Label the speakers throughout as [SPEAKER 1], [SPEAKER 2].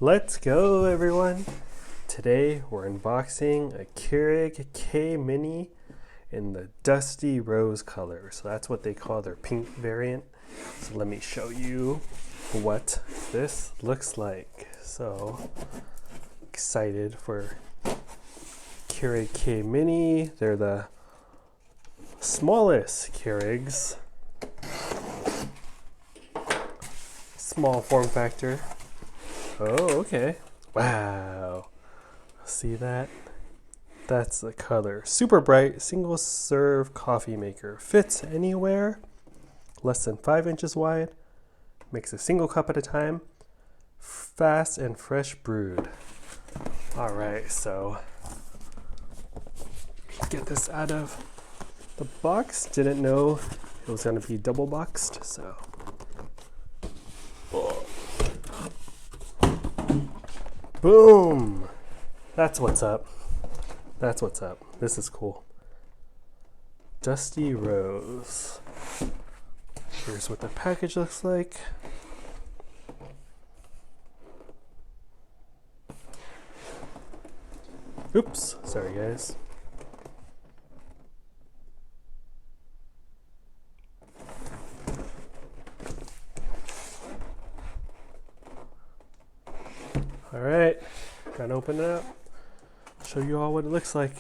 [SPEAKER 1] Let's go, everyone. Today we're unboxing a Keurig K Mini in the dusty rose color. So that's what they call their pink variant. So let me show you what this looks like. So excited for Keurig K Mini. They're the smallest Keurigs. Small form factor. Oh, okay. Wow. See that? That's the color. Super bright, single serve coffee maker. Fits anywhere. Less than 5 inches wide. Makes a single cup at a time. Fast and fresh brewed. All right, so get this out of the box. Didn't know it was going to be double boxed, so. Boom! That's what's up. That's what's up. This is cool. Dusty Rose. Here's what the package looks like. Oops, sorry guys. All right, gotta open it up. Show you all what it looks like.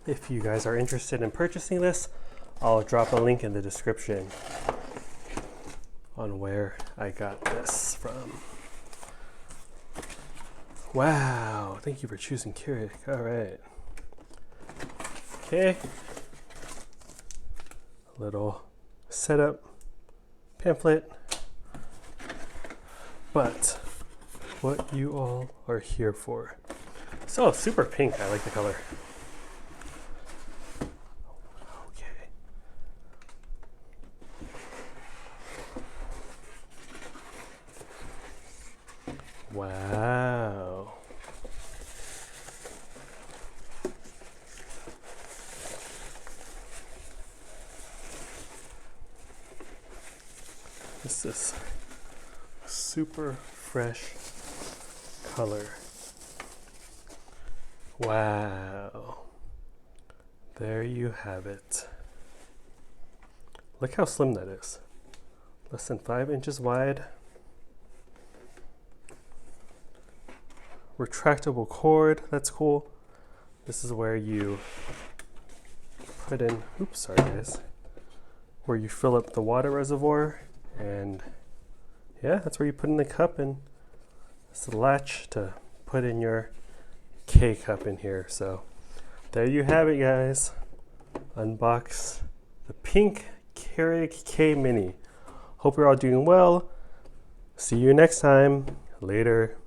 [SPEAKER 1] If you guys are interested in purchasing this, I'll drop a link in the description on where I got this from. Wow, thank you for choosing Keurig. All right. Okay. A little setup pamphlet. But what you all are here for. So super pink, I like the color. Okay. Wow. This is super fresh color. Wow. There you have it. Look how slim that is. Less than 5 inches wide. Retractable cord, that's cool. This is where you put in, oops, sorry guys, where you fill up the water reservoir, and yeah, that's where you put in the cup, and it's the latch to put in your K cup in here. So there you have it, guys. Unbox the pink Keurig K Mini. Hope you're all doing well. See you next time. Later.